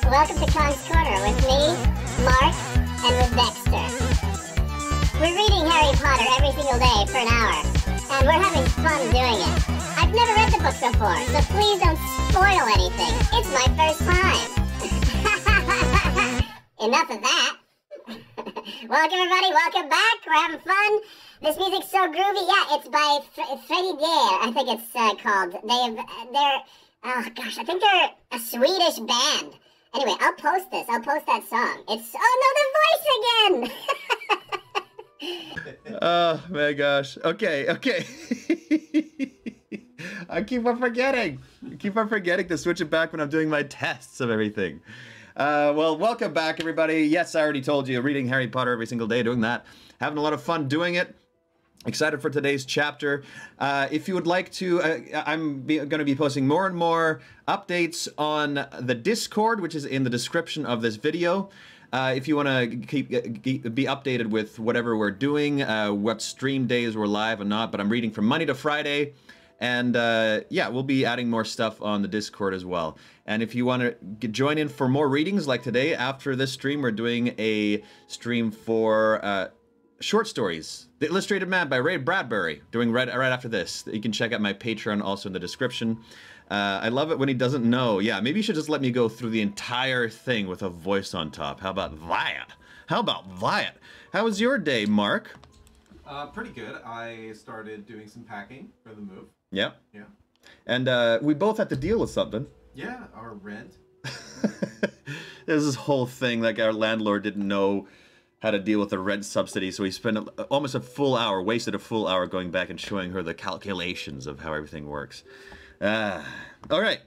Welcome to Kong's Corner with me, Mark, and with Dexter. We're reading Harry Potter every single day for an hour, and we're having fun doing it. I've never read the books before, so please don't spoil anything. It's my first time. Enough of that. Welcome everybody, welcome back. We're having fun. This music's so groovy. Yeah, it's by Freddie Dare, I think it's called. Oh gosh, I think they're a Swedish band. Anyway, I'll post this. I'll post that song. It's, oh no, the voice again! Oh my gosh. Okay. I keep on forgetting to switch it back when I'm doing my tests of everything. Well, welcome back, everybody. Yes, I already told you, reading Harry Potter every single day, doing that. Having a lot of fun doing it. Excited for today's chapter. If you would like to, I'm going to be posting more and more updates on the Discord, which is in the description of this video. If you want to be updated with whatever we're doing, what stream days we're live and not, but I'm reading from Monday to Friday. And yeah, we'll be adding more stuff on the Discord as well. And if you want to join in for more readings, like today, after this stream, we're doing a stream for short stories. The Illustrated Man by Ray Bradbury, doing right after this. You can check out my Patreon also in the description. I love it when he doesn't know. Yeah, maybe you should just let me go through the entire thing with a voice on top. How about that? How was your day, Mark? Pretty good. I started doing some packing for the move. Yeah? Yeah. And we both had to deal with something. Yeah, our rent. There's this whole thing, like our landlord didn't know how to deal with the rent subsidy, so he spent almost a full hour, wasted a full hour going back and showing her the calculations of how everything works. All right,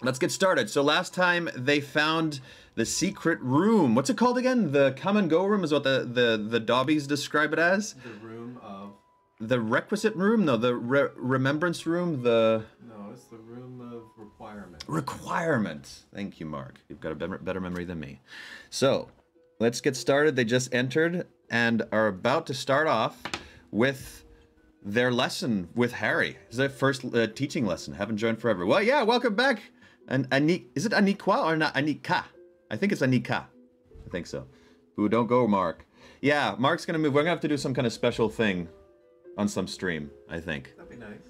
let's get started. So last time they found the secret room. What's it called again? The come and go room is what the Dobbies describe it as? The room of... The requisite room? No, the remembrance room, No, it's the room of requirement. Requirement. Thank you, Mark. You've got a better memory than me. So, let's get started. They just entered and are about to start off with their lesson with Harry. It's their first teaching lesson. Haven't joined forever. Well, yeah, welcome back. And is it Anikwa or not Anika? I think it's Anika. I think so. Ooh, don't go, Mark. Yeah, Mark's gonna move. We're gonna have to do some kind of special thing on some stream, I think. That'd be nice.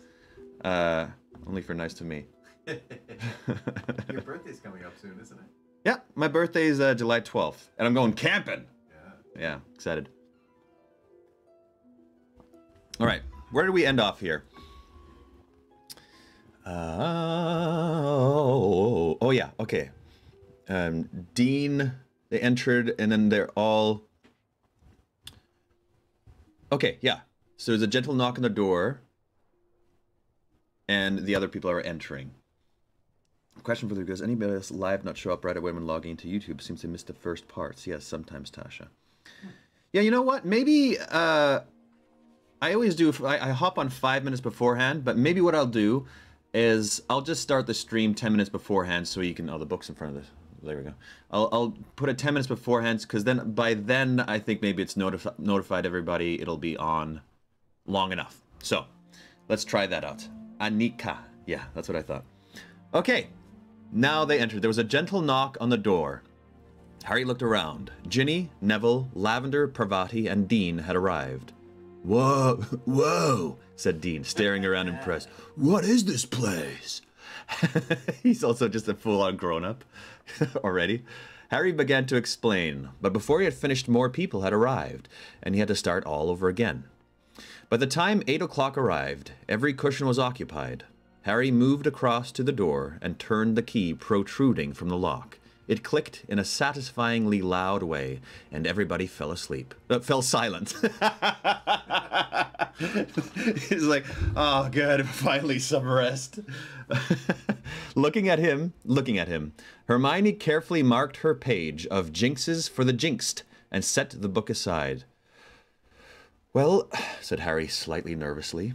Only for nice to me. Your birthday's coming up soon, isn't it? Yeah, my birthday is July 12th, and I'm going camping. Yeah, excited. All right, where do we end off here? Oh yeah, okay. Dean, they entered, and then they're all... Okay, yeah. So there's a gentle knock on the door, and the other people are entering. Question for the does anybody else live not show up right away when logging into YouTube? Seems they missed the first parts. Yes, sometimes, Tasha. Yeah, you know what? Maybe I always do. I hop on 5 minutes beforehand, but maybe what I'll do is I'll just start the stream 10 minutes beforehand, so you can. Oh, the book's in front of this. There we go. I'll put it 10 minutes beforehand, because then by then I think maybe it's notified everybody. It'll be on long enough. So let's try that out. Anika. Yeah, that's what I thought. Okay. Now they entered. There was a gentle knock on the door. Harry looked around. Ginny, Neville, Lavender, Parvati, and Dean had arrived. Whoa, said Dean, staring around impressed. What is this place? He's also just a full-on grown-up already. Harry began to explain, but before he had finished, more people had arrived, and he had to start all over again. By the time 8 o'clock arrived, every cushion was occupied. Harry moved across to the door and turned the key protruding from the lock. It clicked in a satisfyingly loud way, and everybody fell asleep. Fell silent. He's like, oh, good, finally some rest. Looking at him, Hermione carefully marked her page of jinxes for the jinxed and set the book aside. Well, said Harry slightly nervously,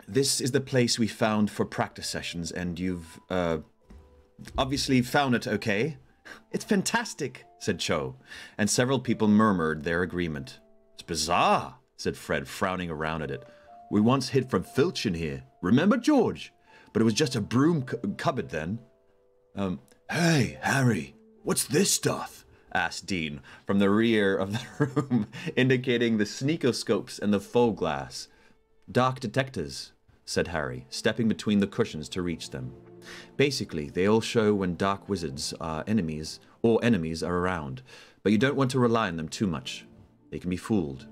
this is the place we found for practice sessions, and you've, obviously found it okay? It's fantastic, said Cho, and several people murmured their agreement. It's bizarre, said Fred, frowning around at it. We once hid from Filch in here. Remember, George? But it was just a broom cupboard then. Hey, Harry, What's this stuff? Asked Dean from the rear of the room, indicating the sneakoscopes and the faux glass. Dark detectors, said Harry, stepping between the cushions to reach them. Basically, they all show when dark wizards are enemies are around, but you don't want to rely on them too much. They can be fooled.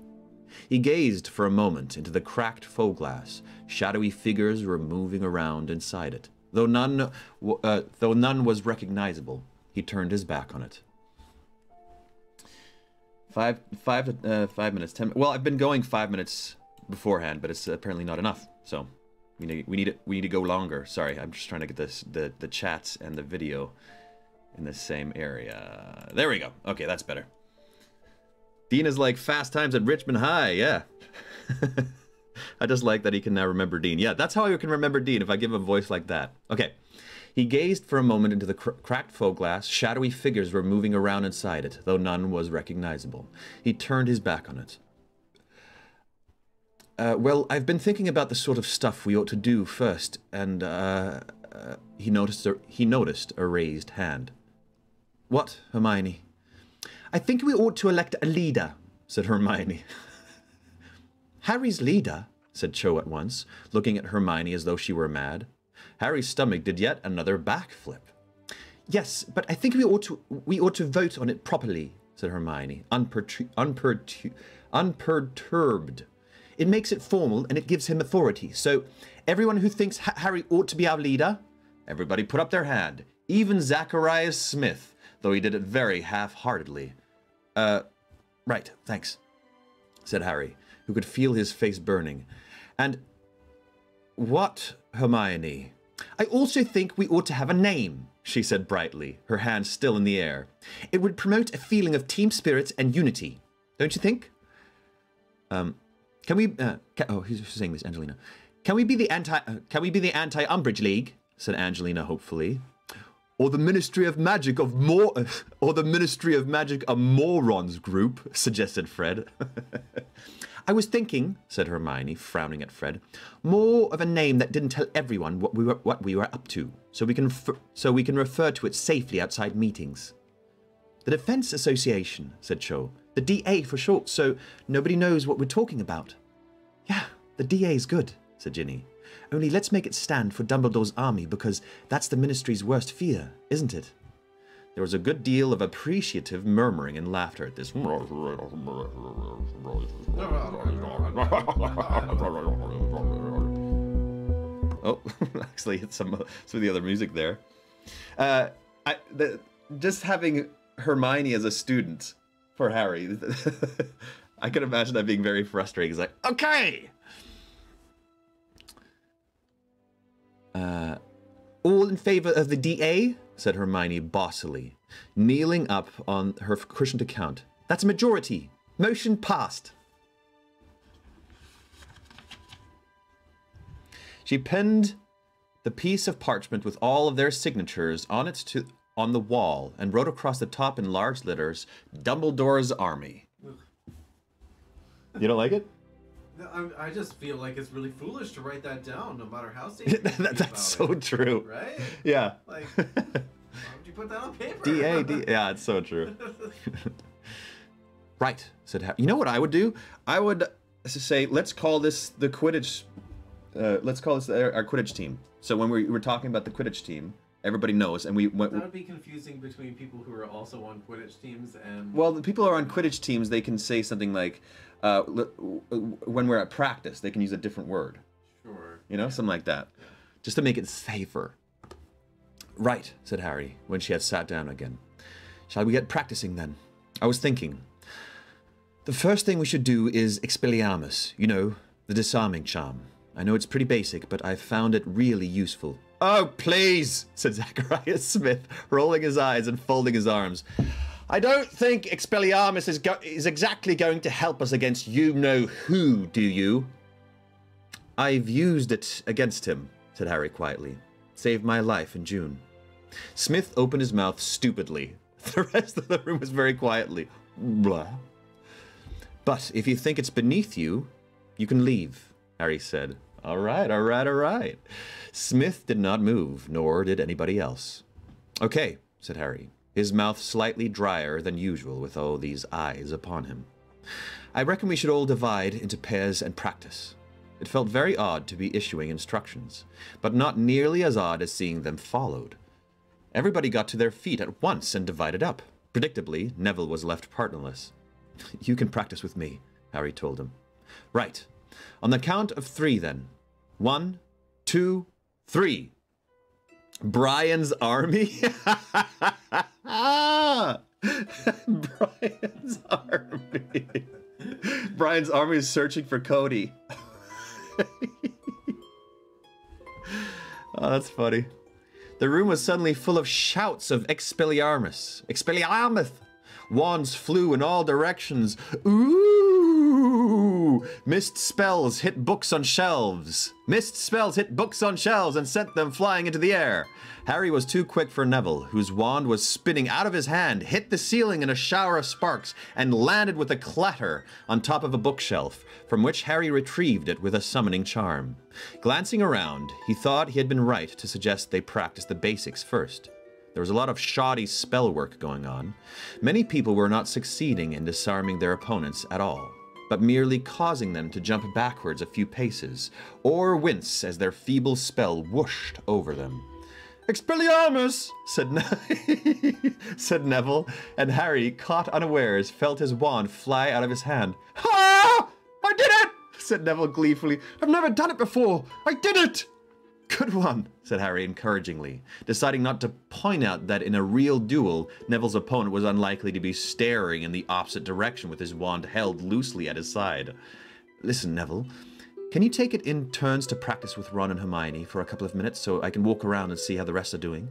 He gazed for a moment into the cracked faux glass. Shadowy figures were moving around inside it. Though none was recognizable, he turned his back on it. 5 minutes, 10. Well, I've been going 5 minutes beforehand, but it's apparently not enough. So we need to go longer. Sorry, I'm just trying to get the chats and the video in the same area. There we go. Okay, that's better. Dean is like Fast Times at Richmond High. Yeah. I just like that he can now remember Dean. Yeah, that's how I can remember Dean, if I give him a voice like that. Okay. He gazed for a moment into the cracked faux glass. Shadowy figures were moving around inside it, though none was recognizable. He turned his back on it. Well, I've been thinking about the sort of stuff we ought to do first, and he noticed a raised hand. What, Hermione? I think we ought to elect a leader, said Hermione. Harry's leader, said Cho at once, looking at Hermione as though she were mad. Harry's stomach did yet another backflip. Yes, but I think we ought to vote on it properly, said Hermione, unperturbed. It makes it formal and it gives him authority. So everyone who thinks Harry ought to be our leader, everybody put up their hand. Even Zacharias Smith, though he did it very half-heartedly. Right, thanks, said Harry, who could feel his face burning. And what, Hermione? I also think we ought to have a name, she said brightly, her hand still in the air. It would promote a feeling of team spirit and unity, don't you think? Who's saying this, Angelina? Can we be the anti-Umbridge League? Said Angelina hopefully. Or the Ministry of Magic a Morons group, suggested Fred. I was thinking, said Hermione, frowning at Fred, more of a name that didn't tell everyone what we were up to, so we can refer to it safely outside meetings. The Defense Association, said Cho. The DA for short, so nobody knows what we're talking about. Yeah, the DA's good, said Ginny. Only let's make it stand for Dumbledore's army, because that's the Ministry's worst fear, isn't it? There was a good deal of appreciative murmuring and laughter at this. Oh, actually, it's some of the other music there. Just having Hermione as a student for Harry, I could imagine that being very frustrating. He's like, okay! All in favor of the DA? Said Hermione bossily, kneeling up on her cushion to count. That's a majority. Motion passed. She pinned the piece of parchment with all of their signatures on the wall and wrote across the top in large letters, Dumbledore's Army. You don't like it? I just feel like it's really foolish to write that down, no matter how safe That's so true. Right? Yeah. Like, why would you put that on paper? Yeah, it's so true. Right, said Harry. You know what I would do? I would say, let's call this the Quidditch. Let's call this our Quidditch team. So when we were talking about the Quidditch team, everybody knows, and that would be confusing between people who are also on Quidditch teams and. Well, the people who are on Quidditch teams, they can say something like, when we're at practice, they can use a different word. Sure. You know, something like that, just to make it safer. Right, said Harry, when she had sat down again. Shall we get practicing then? I was thinking. The first thing we should do is Expelliarmus, you know, the disarming charm. I know it's pretty basic, but I've found it really useful. Oh, please, said Zacharias Smith, rolling his eyes and folding his arms. I don't think Expelliarmus is exactly going to help us against you-know-who, do you? I've used it against him, said Harry quietly. Saved my life in June. Smith opened his mouth stupidly. The rest of the room was very quietly. Blah. But if you think it's beneath you, you can leave, Harry said. All right. Smith did not move, nor did anybody else. Okay, said Harry. his mouth slightly drier than usual with all these eyes upon him. I reckon we should all divide into pairs and practice. It felt very odd to be issuing instructions, but not nearly as odd as seeing them followed. Everybody got to their feet at once and divided up. Predictably, Neville was left partnerless. You can practice with me, Harry told him. Right. On the count of 3, then. 1, 2, 3. Brian's army? Brian's army. Brian's army is searching for Cody. Oh, that's funny. The room was suddenly full of shouts of Expelliarmus. Expelliarmus! Wands flew in all directions. Ooh! Mist spells hit books on shelves. Mist spells hit books on shelves and sent them flying into the air. Harry was too quick for Neville, whose wand was spinning out of his hand, hit the ceiling in a shower of sparks, and landed with a clatter on top of a bookshelf, from which Harry retrieved it with a summoning charm. Glancing around, he thought he had been right to suggest they practice the basics first. There was a lot of shoddy spell work going on. Many people were not succeeding in disarming their opponents at all, but merely causing them to jump backwards a few paces, or wince as their feeble spell whooshed over them. Expelliarmus, said Neville, and Harry, caught unawares, felt his wand fly out of his hand. Ha! I did it, said Neville gleefully. I've never done it before. I did it! Good one, said Harry encouragingly, deciding not to point out that in a real duel, Neville's opponent was unlikely to be staring in the opposite direction with his wand held loosely at his side. Listen, Neville, can you take it in turns to practice with Ron and Hermione for a couple of minutes so I can walk around and see how the rest are doing?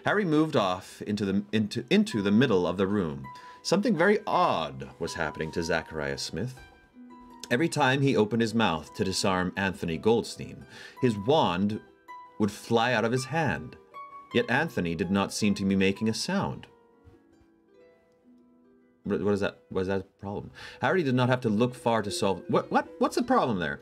Harry moved off into the middle of the room. Something very odd was happening to Zachariah Smith. Every time he opened his mouth to disarm Anthony Goldstein, his wand would fly out of his hand. Yet Anthony did not seem to be making a sound. What is that? What is that problem? Harry did not have to look far to solve... What's the problem there?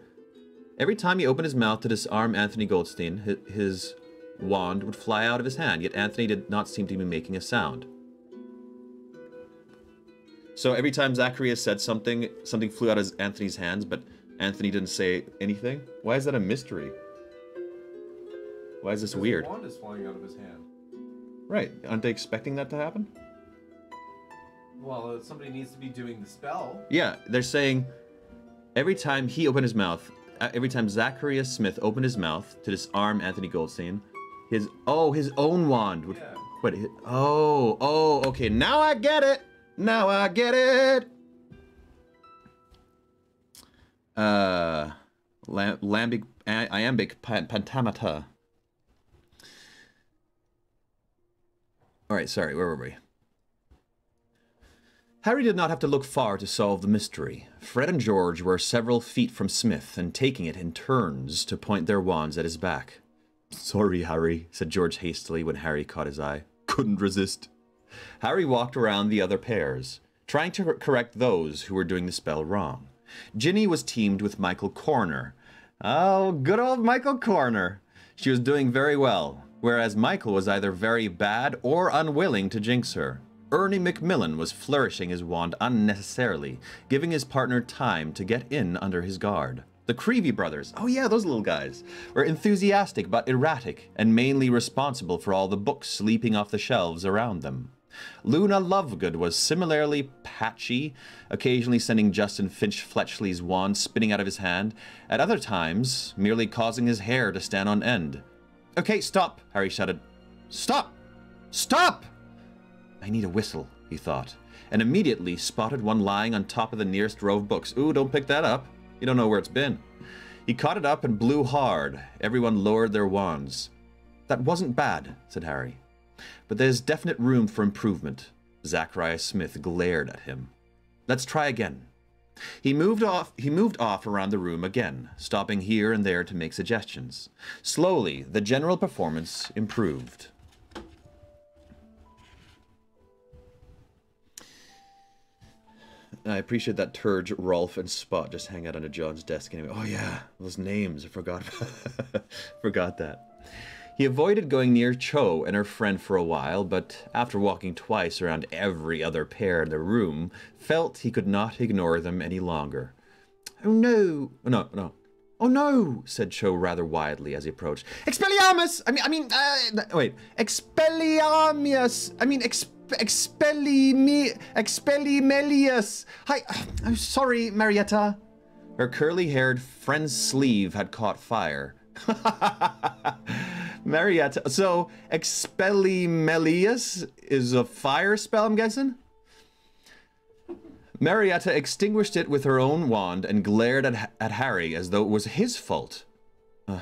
Every time he opened his mouth to disarm Anthony Goldstein, his wand would fly out of his hand, yet Anthony did not seem to be making a sound. So every time Zacharias said something flew out of Anthony's hands, but Anthony didn't say anything? Why is that a mystery? Why is this weird? His wand is flying out of his hand. Right. Aren't they expecting that to happen? Well, somebody needs to be doing the spell. Yeah, they're saying every time he opened his mouth, every time Zacharias Smith opened his mouth to disarm Anthony Goldstein, his own wand would... Yeah. Wait, okay, now I get it! Now I get it! Iambic pentameter. Alright, sorry, where were we? Harry did not have to look far to solve the mystery. Fred and George were several feet from Smith and taking it in turns to point their wands at his back. Sorry, Harry, said George hastily when Harry caught his eye. Couldn't resist. Harry walked around the other pairs, trying to correct those who were doing the spell wrong. Ginny was teamed with Michael Corner. Oh, good old Michael Corner. She was doing very well, whereas Michael was either very bad or unwilling to jinx her. Ernie Macmillan was flourishing his wand unnecessarily, giving his partner time to get in under his guard. The Creevy brothers, oh yeah, those little guys, were enthusiastic but erratic, and mainly responsible for all the books leaping off the shelves around them. Luna Lovegood was similarly patchy, occasionally sending Justin Finch-Fletchley's wand spinning out of his hand, at other times merely causing his hair to stand on end. Okay, stop, Harry shouted. Stop! Stop! I need a whistle, he thought, and immediately spotted one lying on top of the nearest row of books. Ooh, don't pick that up. You don't know where it's been. He caught it up and blew hard. Everyone lowered their wands. That wasn't bad, said Harry. But there's definite room for improvement. Zachariah Smith glared at him. Let's try again. He moved off around the room again, stopping here and there to make suggestions. Slowly, the general performance improved. I appreciate that Turge, Rolf, and Spot just hang out under John's desk anyway. Oh yeah, those names, I forgot. Forgot that. He avoided going near Cho and her friend for a while, but after walking twice around every other pair in the room, felt he could not ignore them any longer. "Oh no, no. Oh no," said Cho rather wildly as he approached. "Expelliarmus! Expelliarmus! Expellimelius! Hi, I'm sorry, Marietta." Her curly-haired friend's sleeve had caught fire. Marietta, so Expellimelius is a fire spell, I'm guessing? Marietta extinguished it with her own wand and glared at Harry as though it was his fault. You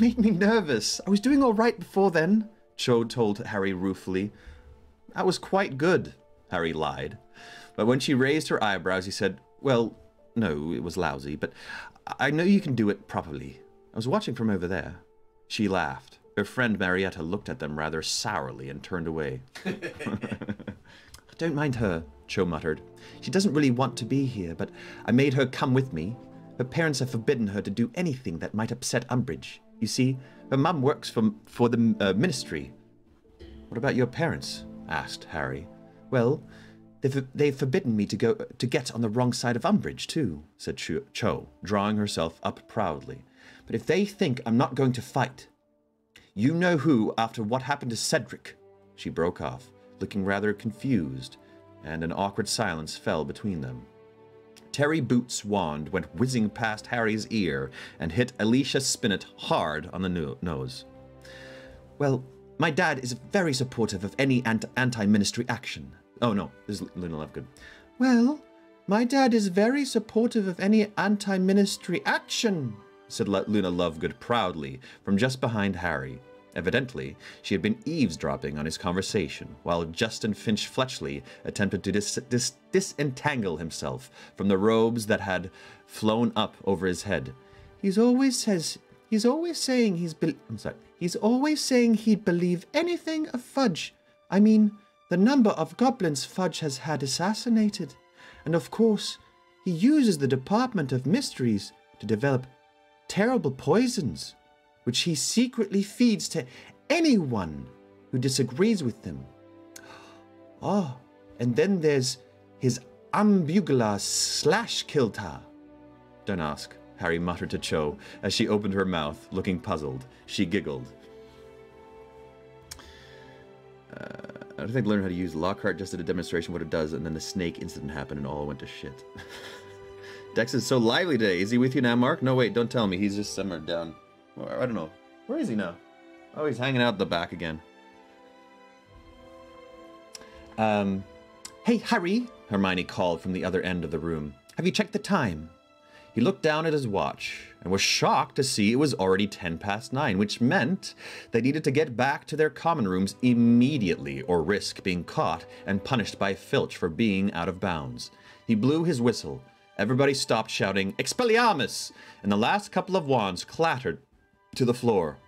made me nervous. I was doing all right before then, Cho told Harry ruefully. That was quite good, Harry lied. But when she raised her eyebrows, he said, well, no, it was lousy, but I know you can do it properly. I was watching from over there. She laughed. Her friend Marietta looked at them rather sourly and turned away. Don't mind her, Cho muttered. She doesn't really want to be here, but I made her come with me. Her parents have forbidden her to do anything that might upset Umbridge. You see, her mum works for the ministry. What about your parents? Asked Harry. Well, they've forbidden me to get on the wrong side of Umbridge, too, said Cho, drawing herself up proudly. But if they think I'm not going to fight... You know who, after what happened to Cedric... She broke off, looking rather confused, and an awkward silence fell between them. Terry Boots' wand went whizzing past Harry's ear and hit Alicia Spinnet hard on the nose. Well, my dad is very supportive of any anti-ministry action. Oh, no, this is Luna Lovegood. Well, my dad is very supportive of any anti-ministry action, said Luna Lovegood proudly from just behind Harry. Evidently, she had been eavesdropping on his conversation, while Justin Finch Fletchley attempted to disentangle himself from the robes that had flown up over his head. He's always saying he'd believe anything of Fudge. I mean, the number of goblins Fudge has had assassinated. And of course, he uses the Department of Mysteries to develop terrible poisons, which he secretly feeds to anyone who disagrees with him. Oh, and then there's his Ambugula /Kiltar. Don't ask, Harry muttered to Cho as she opened her mouth, looking puzzled. She giggled. I don't think I learned how to use Lockhart, just did a demonstration what it does, and then the snake incident happened and all went to shit. Dex is so lively today. Is he with you now, Mark? No, wait, don't tell me. He's just somewhere down. I don't know. Where is he now? Oh, he's hanging out at the back again. Hey, Harry, Hermione called from the other end of the room. Have you checked the time? He looked down at his watch and was shocked to see it was already 9:10, which meant they needed to get back to their common rooms immediately or risk being caught and punished by Filch for being out of bounds. He blew his whistle. Everybody stopped shouting, Expelliarmus! And the last couple of wands clattered to the floor.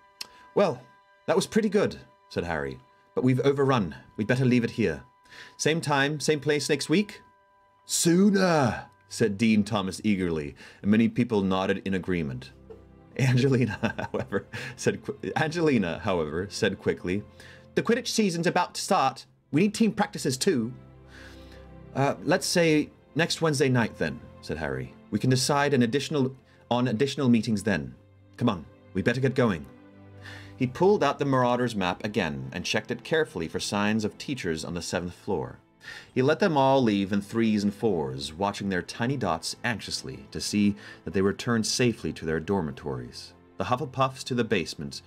Well, that was pretty good, said Harry. But we've overrun. We'd better leave it here. Same time, same place next week? Sooner, said Dean Thomas eagerly, and many people nodded in agreement. Angelina, however, said quickly, the Quidditch season's about to start. We need team practices too. Let's say next Wednesday night then, said Harry. We can decide on additional meetings then. Come on, we better get going. He pulled out the Marauders map again and checked it carefully for signs of teachers on the 7th floor. He let them all leave in 3s and 4s, watching their tiny dots anxiously to see that they returned safely to their dormitories. The Hufflepuffs to the basement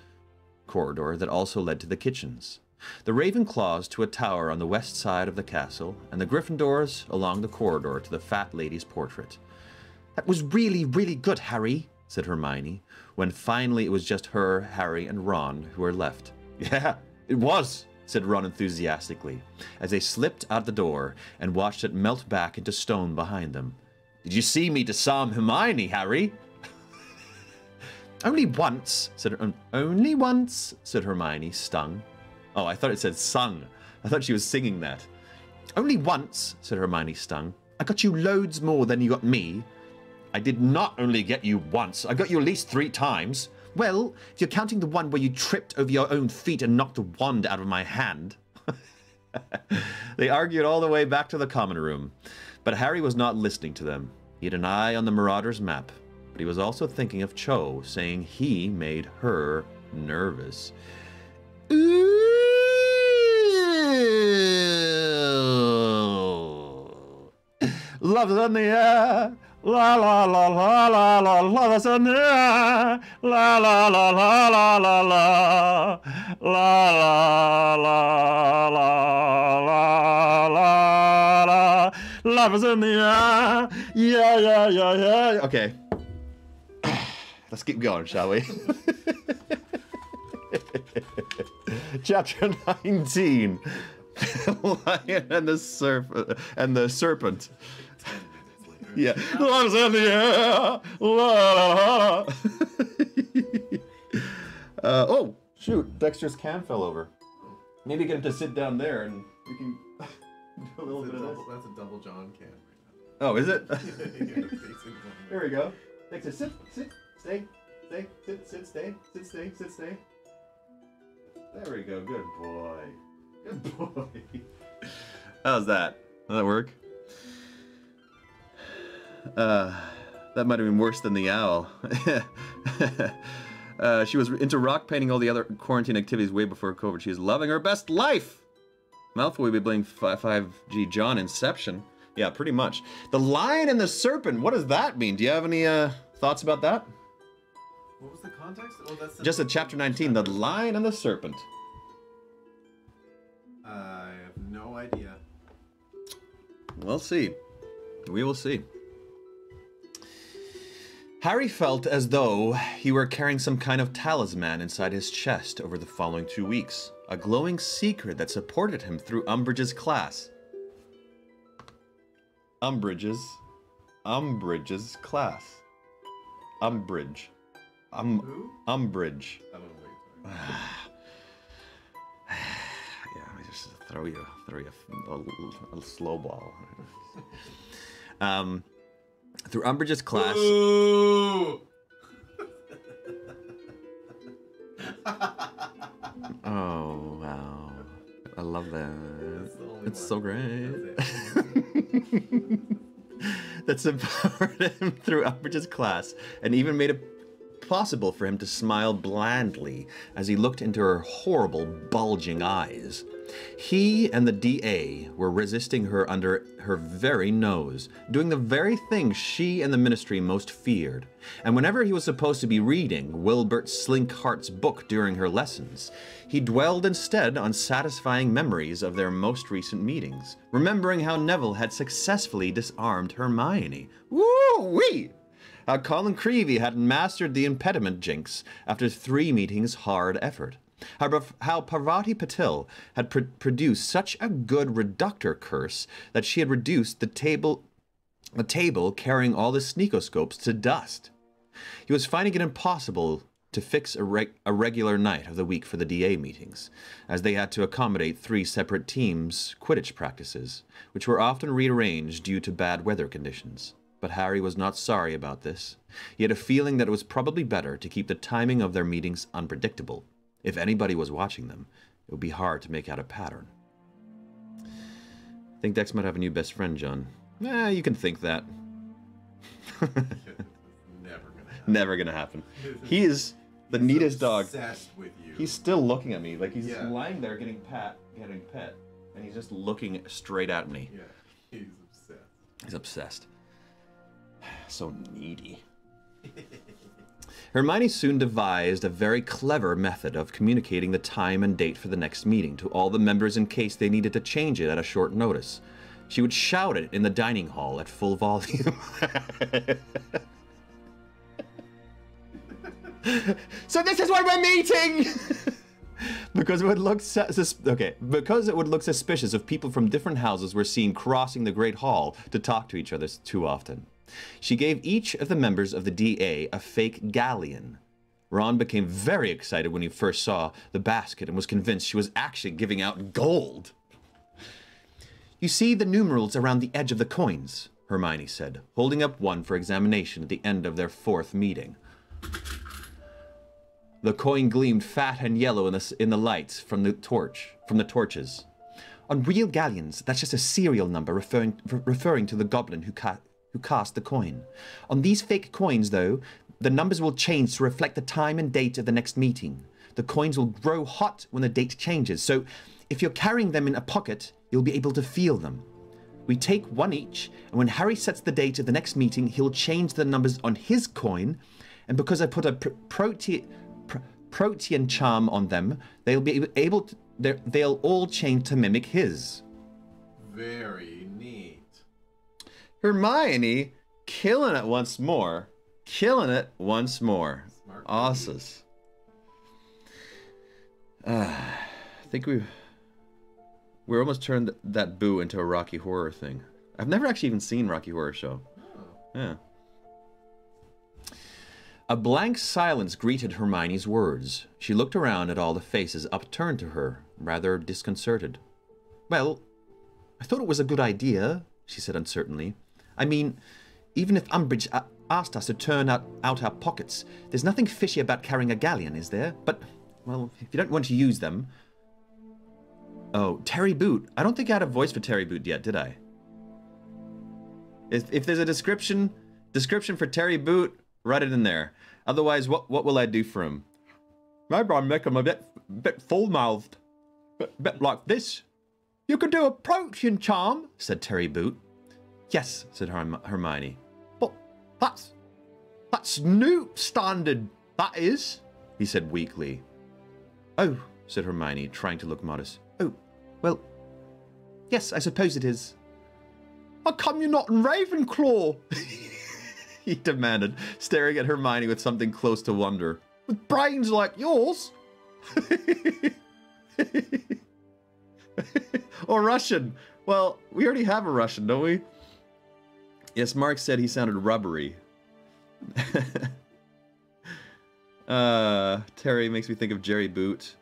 corridor that also led to the kitchens. The Ravenclaws to a tower on the west side of the castle, and the Gryffindors along the corridor to the fat lady's portrait. That was really, really good, Harry, said Hermione, when finally it was just her, Harry, and Ron who were left. Yeah, it was, said Ron enthusiastically, as they slipped out the door and watched it melt back into stone behind them. Did you see me disarm Hermione, Harry? Only once, said Hermione, stung. Oh, I thought it said sung. I thought she was singing that. Only once, said Hermione, stung. I got you loads more than you got me. I did not only get you once, I got you at least 3 times. Well, if you're counting the one where you tripped over your own feet and knocked the wand out of my hand. They argued all the way back to the common room. But Harry was not listening to them. He had an eye on the Marauders' map, but he was also thinking of Cho, saying he made her nervous. Ooh. Love is in the air. La la la la la la, love is in the air. La la la la la la la. La la la la la la. Love is in the air. Yeah, yeah, yeah, yeah. Okay. Let's keep going, shall we? Chapter 19. Lion and the Serpent. 10 minutes later. Yeah. Love's in the air. La, la, la. Oh, shoot. Dexter's can fell over. Maybe get him to sit down there and we can do a little bit of this. That's a double John can right Oh, is it? now. Yeah, facing one. There we go. Dexter, sit, stay, sit, stay. There we go. Good boy. Good boy. How's that? Did that work? That might have been worse than the owl. She was into rock painting all the other quarantine activities way before COVID. She is loving her best life. Malfoy would be blaming 5G John Inception. Yeah, pretty much. The Lion and the Serpent. What does that mean? Do you have any thoughts about that? What was the context? Oh, that's Just at chapter 19, the Lion and the Serpent. I have no idea. We'll see. We will see. Harry felt as though he were carrying some kind of talisman inside his chest over the following 2 weeks. A glowing secret that supported him through Umbridge's class. Umbridge's class. Umbridge. Who? Umbridge. I don't know what you're talking Yeah, I just throw you a slow ball. Through Umbridge's class. Ooh! Oh wow, I love that. That's the only It's one. so great. That's it. That's empowered him through Umbridge's class, and even made it possible for him to smile blandly as he looked into her horrible, bulging eyes. He and the DA were resisting her under her very nose, doing the very thing she and the Ministry most feared. And whenever he was supposed to be reading Wilbert Slinkhart's book during her lessons, he dwelled instead on satisfying memories of their most recent meetings, remembering how Neville had successfully disarmed Hermione. Woo-wee! How Colin Creevey had mastered the impediment jinx after 3 meetings' hard effort. How Parvati Patil had produced such a good reductor curse that she had reduced the table carrying all the sneakoscopes to dust. He was finding it impossible to fix a regular night of the week for the DA meetings, as they had to accommodate 3 separate teams' Quidditch practices, which were often rearranged due to bad weather conditions. But Harry was not sorry about this. He had a feeling that it was probably better to keep the timing of their meetings unpredictable. If anybody was watching them, it would be hard to make out a pattern. I think Dex might have a new best friend, John. You can think that. Never gonna happen. Never gonna happen. He is the neatest dog. Obsessed with you. He's still looking at me, like he's Yeah. lying there getting pet, and he's just looking straight at me. Yeah, he's obsessed. He's obsessed. So needy. Hermione soon devised a very clever method of communicating the time and date for the next meeting to all the members in case they needed to change it at a short notice. She would shout it in the dining hall at full volume. So this is why we're meeting! Because it would look suspicious if people from different houses were seen crossing the Great Hall to talk to each other too often. She gave each of the members of the DA a fake galleon. Ron became very excited when he first saw the basket and was convinced she was actually giving out gold. You see the numerals around the edge of the coins, Hermione said, holding up one for examination at the end of their 4th meeting. The coin gleamed fat and yellow in the lights from the torches. On real galleons, that's just a serial number referring to the goblin who cast the coin. On these fake coins, though, the numbers will change to reflect the time and date of the next meeting. The coins will grow hot when the date changes, so if you're carrying them in a pocket, you'll be able to feel them. We take one each, and when Harry sets the date of the next meeting, he'll change the numbers on his coin, and because I put a protean charm on them, they'll all change to mimic his. Very neat. Hermione, killing it once more. Killing it once more. Smart. Awesome. I think we're almost turned that boo into a Rocky Horror thing. I've never actually even seen Rocky Horror Show. Oh. Yeah. A blank silence greeted Hermione's words. She looked around at all the faces upturned to her, rather disconcerted. Well, I thought it was a good idea, she said uncertainly. I mean, even if Umbridge asked us to turn out our pockets, there's nothing fishy about carrying a galleon, is there? But, well, if you don't want to use them... Oh, Terry Boot. I don't think I had a voice for Terry Boot yet, did I? If there's a description for Terry Boot, write it in there. Otherwise, what will I do for him? Maybe I make him a bit full-mouthed. Bit like this. You could do a protean charm, said Terry Boot. Yes, said Hermione. But that's new standard, that is, he said weakly. Oh, said Hermione, trying to look modest. Oh, well, yes, I suppose it is. How come you're not in Ravenclaw? He demanded, staring at Hermione with something close to wonder. With brains like yours? Or Russian. Well, we already have a Russian, don't we? Yes, Mark said he sounded rubbery. Terry makes me think of Jerry Boot.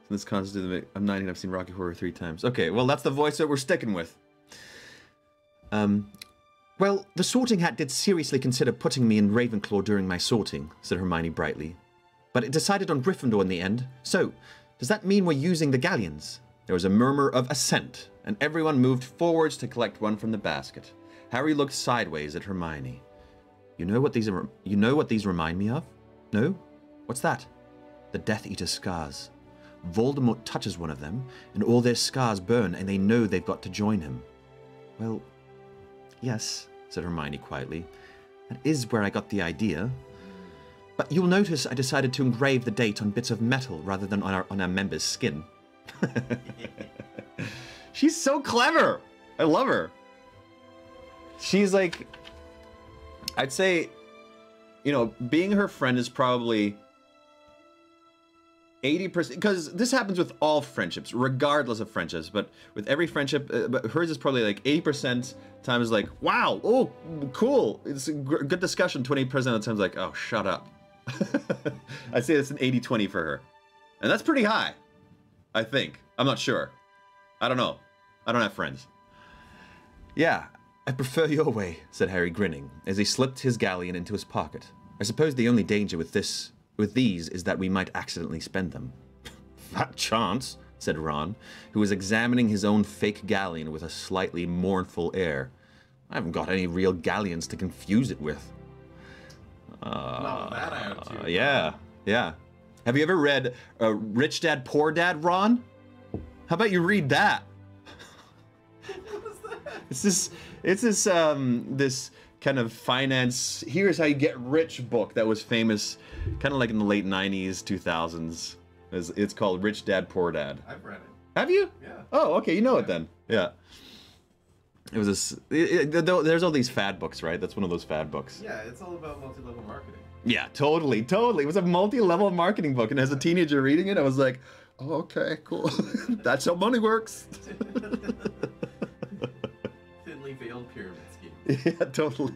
In this concept, I'm 19, I've seen Rocky Horror 3 times. Okay, well, that's the voice that we're sticking with. Well, the Sorting Hat did seriously consider putting me in Ravenclaw during my sorting, said Hermione brightly. But it decided on Gryffindor in the end. So, does that mean we're using the galleons? There was a murmur of assent, and everyone moved forwards to collect one from the basket. Harry looked sideways at Hermione. You know what these remind me of? No? What's that? The Death Eater's scars. Voldemort touches one of them, and all their scars burn, and they know they've got to join him. Well, yes, said Hermione quietly. That is where I got the idea. But you'll notice I decided to engrave the date on bits of metal rather than on our member's skin. She's so clever! I love her. She's like... I'd say, you know, being her friend is probably 80%, because this happens with all friendships, regardless of friendships, but with every friendship, but hers is probably like 80% times like, wow, oh, cool, it's a good discussion, 20% of the times like, oh, shut up. I'd say it's an 80-20 for her. And that's pretty high, I think. I'm not sure. I don't know. I don't have friends. Yeah, I prefer your way, said Harry, grinning, as he slipped his galleon into his pocket. I suppose the only danger with these is that we might accidentally spend them. Fat chance, said Ron, who was examining his own fake galleon with a slightly mournful air. I haven't got any real galleons to confuse it with. Not with that attitude. Yeah. Have you ever read Rich Dad, Poor Dad, Ron? How about you read that? What was that? It's this kind of finance, here's how you get rich book that was famous kind of like in the late 90s, 2000s. It's called Rich Dad, Poor Dad. I've read it. Have you? Yeah. Oh, okay, you know it then. Yeah. It was this, there's all these fad books, right? That's one of those fad books. Yeah, it's all about multi-level marketing. Yeah, totally. It was a multi-level marketing book, and as a teenager reading it, I was like, oh, okay, cool. That's how money works. Thinly veiled pyramid scheme. Yeah, totally.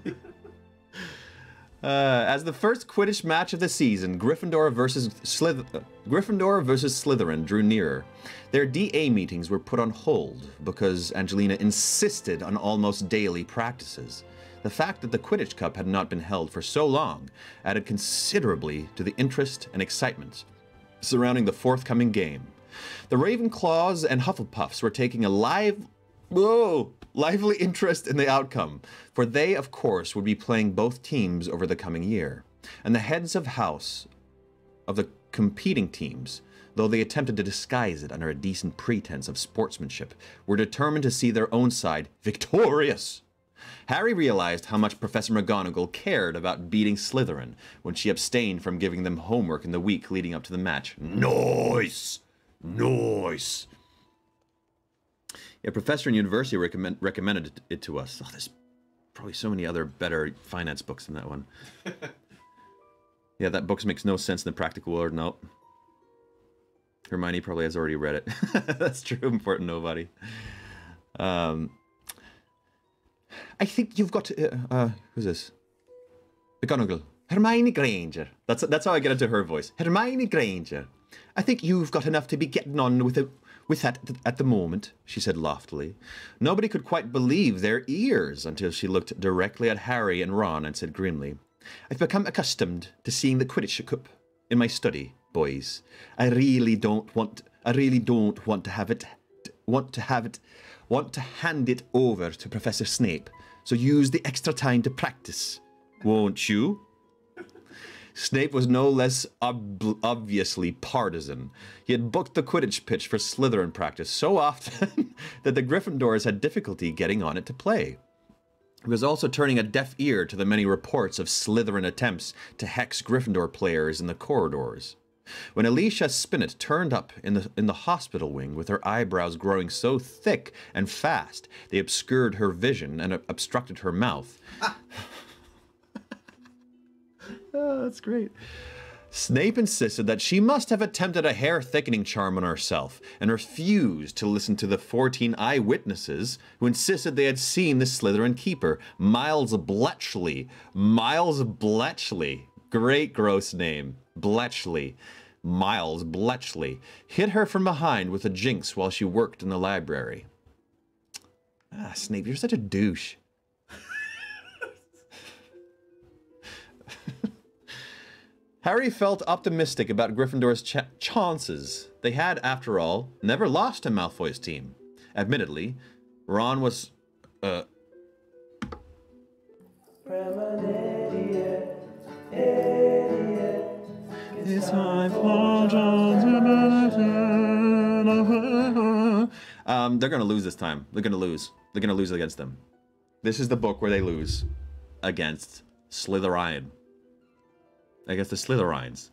As the first Quidditch match of the season, Gryffindor versus Slytherin drew nearer. Their DA meetings were put on hold because Angelina insisted on almost daily practices. The fact that the Quidditch Cup had not been held for so long added considerably to the interest and excitement, surrounding the forthcoming game. The Ravenclaws and Hufflepuffs were taking a lively interest in the outcome, for they, of course, would be playing both teams over the coming year. And the heads of house of the competing teams, though they attempted to disguise it under a decent pretense of sportsmanship, were determined to see their own side victorious. Harry realized how much Professor McGonagall cared about beating Slytherin when she abstained from giving them homework in the week leading up to the match. Nice! Nice! Yeah, professor in university recommended it to us. Oh, there's probably so many other better finance books than that one. Yeah, that book makes no sense in the practical world. No. Hermione probably has already read it. That's true. Important nobody. I think you've got to... who's this? McGonagall. Hermione Granger. That's how I get into her voice. Hermione Granger. I think you've got enough to be getting on with that at the moment, she said loftily. Nobody could quite believe their ears until she looked directly at Harry and Ron and said grimly, I've become accustomed to seeing the Quidditch Cup in my study, boys. I really don't want to hand it over to Professor Snape. So use the extra time to practice, won't you? Snape was no less obviously partisan. He had booked the Quidditch pitch for Slytherin practice so often that the Gryffindors had difficulty getting on it to play. He was also turning a deaf ear to the many reports of Slytherin attempts to hex Gryffindor players in the corridors. When Alicia Spinnet turned up in the hospital wing with her eyebrows growing so thick and fast they obscured her vision and obstructed her mouth. Oh, that's great. Snape insisted that she must have attempted a hair-thickening charm on herself and refused to listen to the 14 eyewitnesses who insisted they had seen the Slytherin keeper, Miles Bletchley. Miles Bletchley. Great gross name. Bletchley. Miles Bletchley hit her from behind with a jinx while she worked in the library. Ah, Snape, you're such a douche. Harry felt optimistic about Gryffindor's chances. They had, after all, never lost to Malfoy's team. Admittedly, Ron was... It's time for they're going to lose this time. They're going to lose. They're going to lose against them. This is the book where they lose against Slytherin. Against the Slytherins.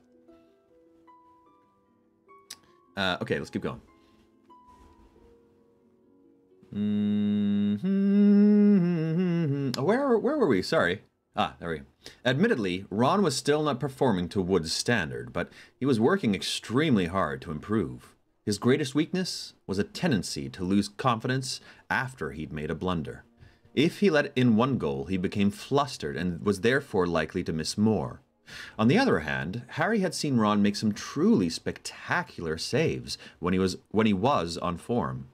Okay, let's keep going. Where were we? Sorry. Ah, there we go. Admittedly, Ron was still not performing to Wood's standard, but he was working extremely hard to improve. His greatest weakness was a tendency to lose confidence after he'd made a blunder. If he let in one goal, he became flustered and was therefore likely to miss more. On the other hand, Harry had seen Ron make some truly spectacular saves when he was on form.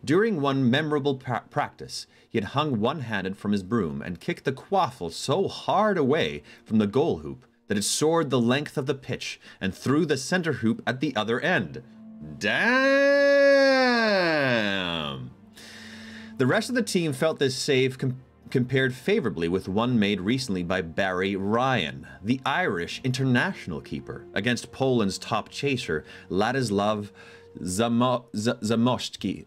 During one memorable practice, he had hung one-handed from his broom and kicked the quaffle so hard away from the goal hoop that it soared the length of the pitch and through the center hoop at the other end. Damn! The rest of the team felt this save compared favorably with one made recently by Barry Ryan, the Irish international keeper, against Poland's top chaser, Ladislav Zamoshki.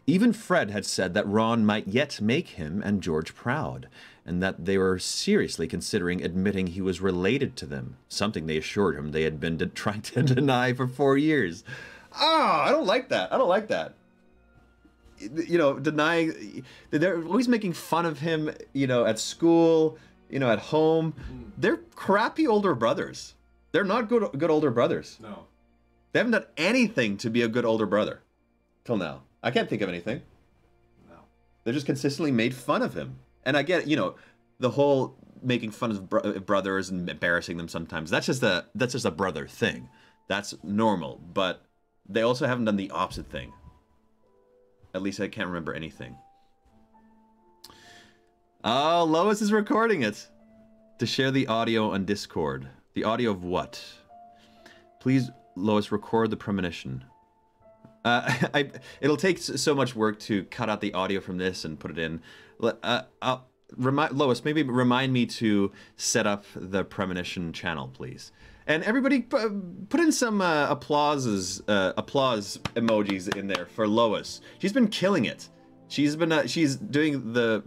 Even Fred had said that Ron might yet make him and George proud, and that they were seriously considering admitting he was related to them, something they assured him they had been trying to deny for 4 years. Ah, I don't like that. I don't like that. You know, denying, they're always making fun of him, you know, at school, you know, at home. They're crappy older brothers. They're not good older brothers. No. They haven't done anything to be a good older brother till now. I can't think of anything. No. They're just consistently made fun of him. And I get, you know, the whole making fun of brothers and embarrassing them sometimes. That's just a brother thing. That's normal. But they also haven't done the opposite thing. At least I can't remember anything. Oh, Lois is recording it to share the audio on Discord. The audio of what? Please, Lois, record the premonition. It'll take so much work to cut out the audio from this and put it in. Lois, maybe remind me to set up the premonition channel, please. And everybody, put in some applause emojis in there for Lois. She's been killing it. She's doing the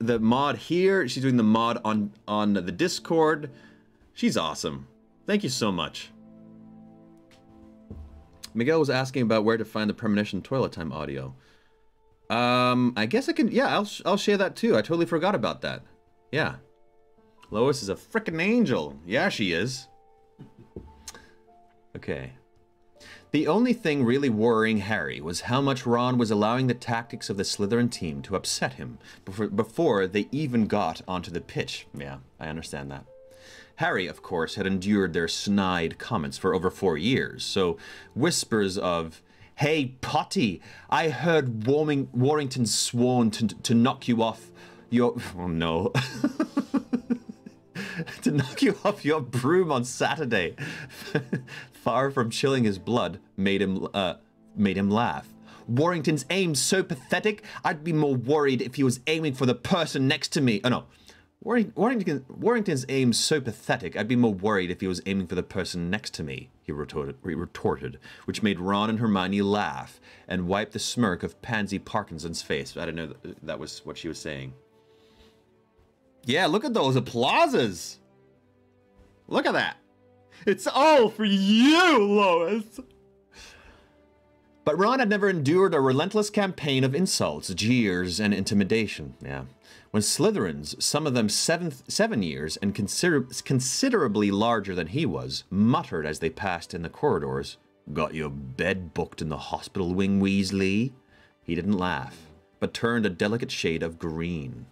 mod here. She's doing the mod on the Discord. She's awesome. Thank you so much. Miguel was asking about where to find the premonition toilet time audio. I guess I can. Yeah, I'll share that too. I totally forgot about that. Yeah, Lois is a frickin' angel. Yeah, she is. Okay. The only thing really worrying Harry was how much Ron was allowing the tactics of the Slytherin team to upset him before they even got onto the pitch. Yeah, I understand that. Harry, of course, had endured their snide comments for over 4 years, so whispers of, "Hey, Potty, I heard Warrington's sworn to knock you off your..." Oh, no. To knock you off your broom on Saturday. Far from chilling his blood, made him laugh. "Warrington's aim so pathetic, I'd be more worried if he was aiming for the person next to me." Oh, no. Warrington's aim so pathetic, I'd be more worried if he was aiming for the person next to me, he retorted, which made Ron and Hermione laugh and wipe the smirk of Pansy Parkinson's face. I didn't know that was what she was saying. Yeah, look at those applauses. Look at that. It's all for you, Lois. But Ron had never endured a relentless campaign of insults, jeers, and intimidation. Yeah. When Slytherins, some of them 7 years and considerably larger than he was, muttered as they passed in the corridors, "Got your bed booked in the hospital wing, Weasley?" He didn't laugh, but turned a delicate shade of green.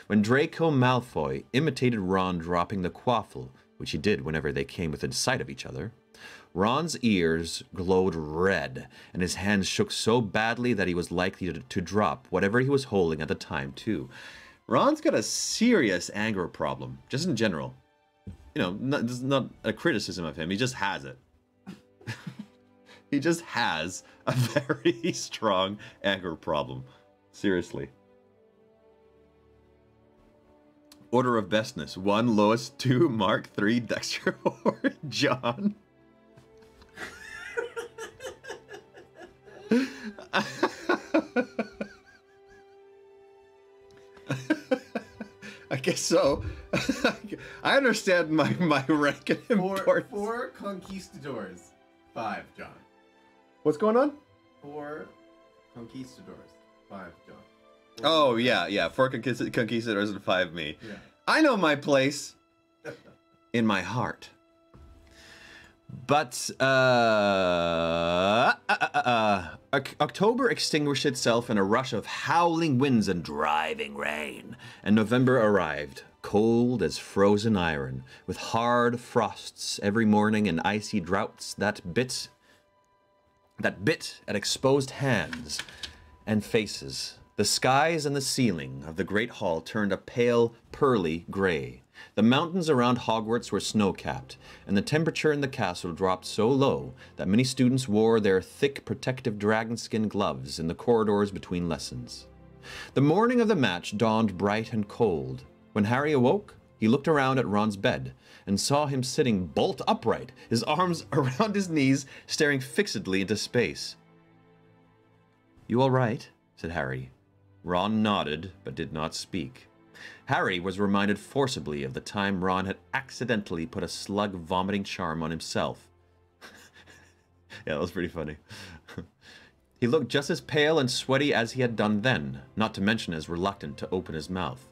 When Draco Malfoy imitated Ron dropping the quaffle, which he did whenever they came within sight of each other, Ron's ears glowed red, and his hands shook so badly that he was likely to drop whatever he was holding at the time, too. Ron's got a serious anger problem, just in general. You know, this is not a criticism of him, he just has it. He just has a very strong anger problem. Seriously. Order of bestness. 1, Lois. 2, Mark. 3, Dexter. 4, John. I guess so. I understand my rank and importance. 4 conquistadors. 5, John. What's going on? 4 conquistadors. 5, John. Oh, yeah. 4 conquistadors and 5 me. Yeah. I know my place. In my heart. But, October extinguished itself in a rush of howling winds and driving rain, and November arrived, cold as frozen iron, with hard frosts every morning and icy droughts that bit at exposed hands and faces. The skies and the ceiling of the Great Hall turned a pale, pearly gray. The mountains around Hogwarts were snow-capped, and the temperature in the castle dropped so low that many students wore their thick protective dragonskin gloves in the corridors between lessons. The morning of the match dawned bright and cold. When Harry awoke, he looked around at Ron's bed and saw him sitting bolt upright, his arms around his knees, staring fixedly into space. "You all right?" said Harry. Ron nodded, but did not speak. Harry was reminded forcibly of the time Ron had accidentally put a slug vomiting charm on himself. Yeah, that was pretty funny. He looked just as pale and sweaty as he had done then, not to mention as reluctant to open his mouth.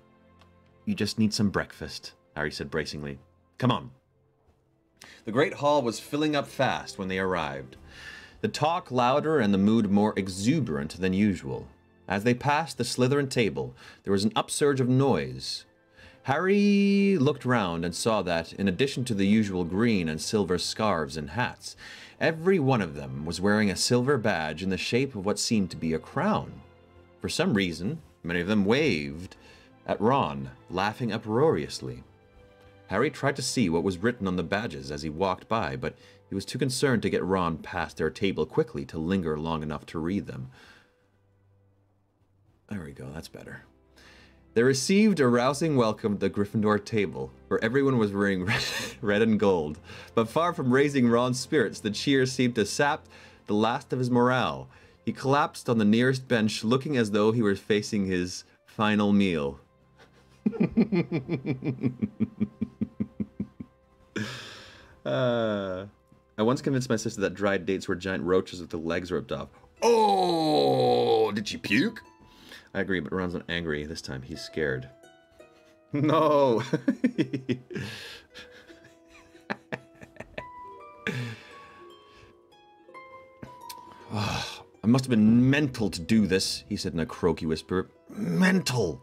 "You just need some breakfast," Harry said bracingly. "Come on." The Great Hall was filling up fast when they arrived, the talk louder and the mood more exuberant than usual. As they passed the Slytherin table, there was an upsurge of noise. Harry looked round and saw that, in addition to the usual green and silver scarves and hats, every one of them was wearing a silver badge in the shape of what seemed to be a crown. For some reason, many of them waved at Ron, laughing uproariously. Harry tried to see what was written on the badges as he walked by, but he was too concerned to get Ron past their table quickly to linger long enough to read them. There we go, that's better. They received a rousing welcome at the Gryffindor table, where everyone was wearing red and gold. But far from raising Ron's spirits, the cheers seemed to sap the last of his morale. He collapsed on the nearest bench, looking as though he were facing his final meal. I once convinced my sister that dried dates were giant roaches with the legs ripped off. Oh, did she puke? I agree, but Ron's not angry. This time he's scared. No. I must have been mental to do this, he said in a croaky whisper. Mental!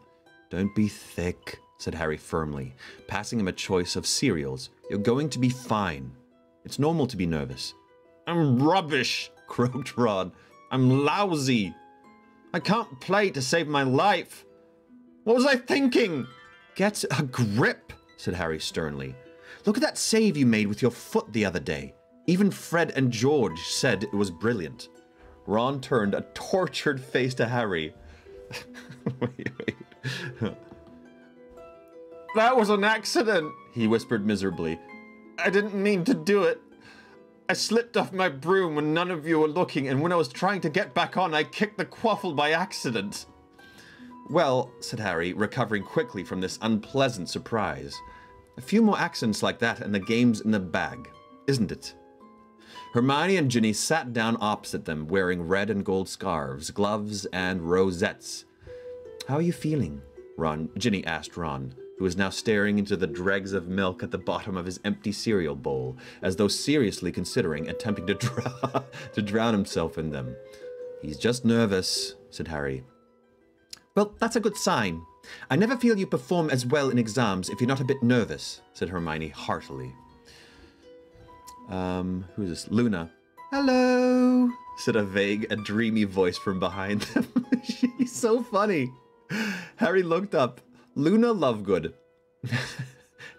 Don't be thick, said Harry firmly, passing him a choice of cereals. You're going to be fine. It's normal to be nervous. I'm rubbish, croaked Ron. I'm lousy. I can't play to save my life. What was I thinking? Get a grip, said Harry sternly. Look at that save you made with your foot the other day. Even Fred and George said it was brilliant. Ron turned a tortured face to Harry. Wait. That was an accident, he whispered miserably. I didn't mean to do it. I slipped off my broom when none of you were looking, and when I was trying to get back on, I kicked the quaffle by accident. Well, said Harry, recovering quickly from this unpleasant surprise. A few more accidents like that and the game's in the bag, isn't it? Hermione and Ginny sat down opposite them, wearing red and gold scarves, gloves, and rosettes. How are you feeling? Ginny asked Ron, who was now staring into the dregs of milk at the bottom of his empty cereal bowl, as though seriously considering attempting to drown himself in them. He's just nervous, said Harry. Well, that's a good sign. I never feel you perform as well in exams if you're not a bit nervous, said Hermione heartily. Who is this? Luna. Hello, said a dreamy voice from behind them. She's so funny. Harry looked up. Luna Lovegood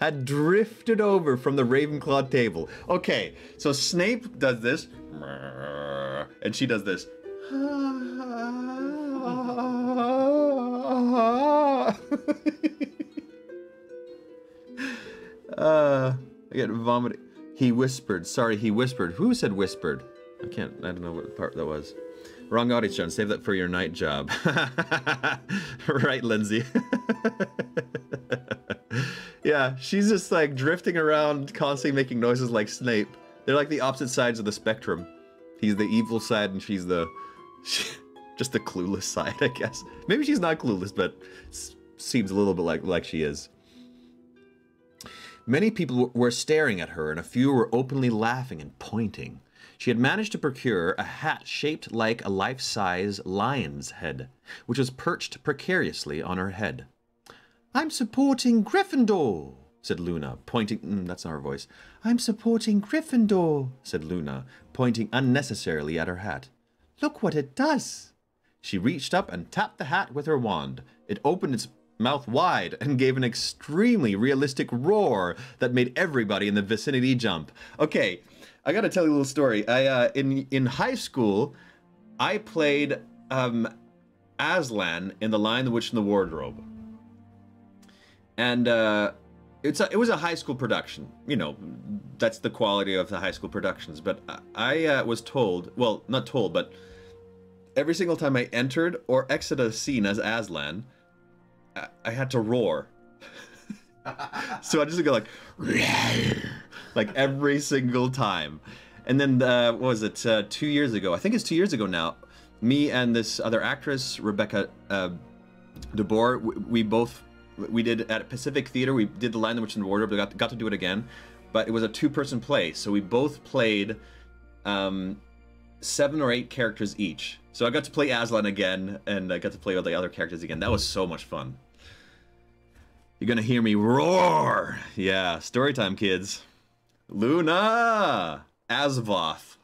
had drifted over from the Ravenclaw table. Okay, so Snape does this, and she does this. I get vomiting. He whispered. Sorry, he whispered. Who said whispered? I don't know what part that was. Wrong audience, John. Save that for your night job. Right, Lindsay. Yeah, she's just like drifting around, constantly making noises like Snape. They're like the opposite sides of the spectrum. He's the evil side and she's just the clueless side, I guess. Maybe she's not clueless, but seems a little bit like she is. Many people were staring at her and a few were openly laughing and pointing. She had managed to procure a hat shaped like a life-size lion's head, which was perched precariously on her head. I'm supporting Gryffindor, said Luna, pointing... that's not her voice. I'm supporting Gryffindor, said Luna, pointing unnecessarily at her hat. Look what it does. She reached up and tapped the hat with her wand. It opened its mouth wide and gave an extremely realistic roar that made everybody in the vicinity jump. Okay, I gotta tell you a little story. In high school, I played Aslan in The Lion, the Witch, and the Wardrobe. And it was a high school production. You know, that's the quality of the high school productions. But I was told, well, not told, but every single time I entered or exited a scene as Aslan, I had to roar. So I just go like every single time. And then, what was it, 2 years ago? I think it's 2 years ago now. Me and this other actress, Rebecca DeBoer, we did at Pacific Theater, we did The Lion, the Witch, and the Wardrobe. We got to do it again. But it was a two-person play. So we both played 7 or 8 characters each. So I got to play Aslan again, and I got to play all the other characters again. That was so much fun. You're gonna hear me roar! Yeah, story time, kids. Luna! Asvoth.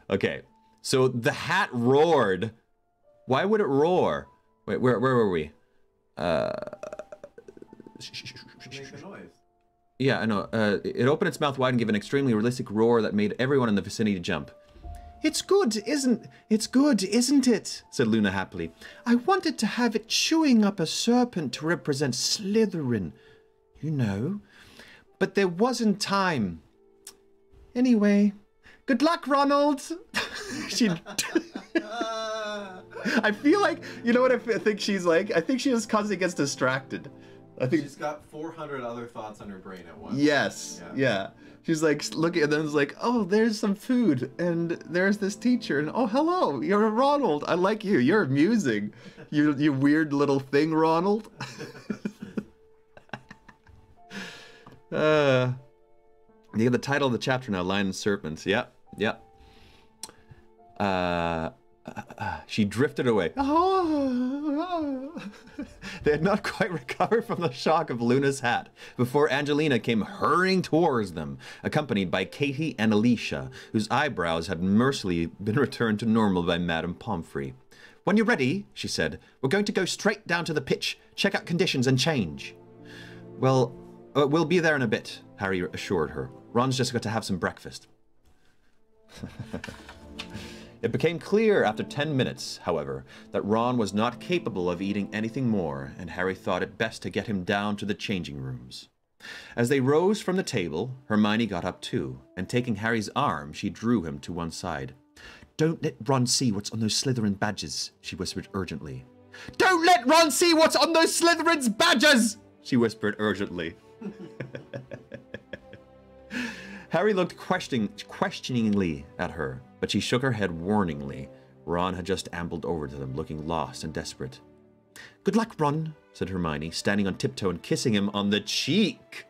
Okay, so the hat roared. Why would it roar? Wait, where were we? To make the noise. Yeah, I know. It opened its mouth wide and gave an extremely realistic roar that made everyone in the vicinity jump. It's good, isn't it? Said Luna happily. I wanted to have it chewing up a serpent to represent Slytherin, you know. But there wasn't time. Anyway, good luck, Ronald. I feel like, you know what I think she's like? I think she just constantly gets distracted. I think she's got 400 other thoughts on her brain at once. Yes, yeah. She's like looking at them, and like, oh, there's some food, and there's this teacher, and oh, hello, you're Ronald. I like you. You're amusing. You weird little thing, Ronald. You get the title of the chapter now, Lion and Serpents. Yep. She drifted away. They had not quite recovered from the shock of Luna's hat before Angelina came hurrying towards them, accompanied by Katie and Alicia, whose eyebrows had mercifully been returned to normal by Madame Pomfrey. When you're ready, she said, we're going to go straight down to the pitch, check out conditions and change. Well, we'll be there in a bit, Harry assured her. Ron's just got to have some breakfast. It became clear after 10 minutes, however, that Ron was not capable of eating anything more, and Harry thought it best to get him down to the changing rooms. As they rose from the table, Hermione got up too, and taking Harry's arm, she drew him to one side. Don't let Ron see what's on those Slytherin badges, she whispered urgently. Don't let Ron see what's on those Slytherin's badges, she whispered urgently. Harry looked questioningly at her, but she shook her head warningly. Ron had just ambled over to them, looking lost and desperate. Good luck, Ron, said Hermione, standing on tiptoe and kissing him on the cheek.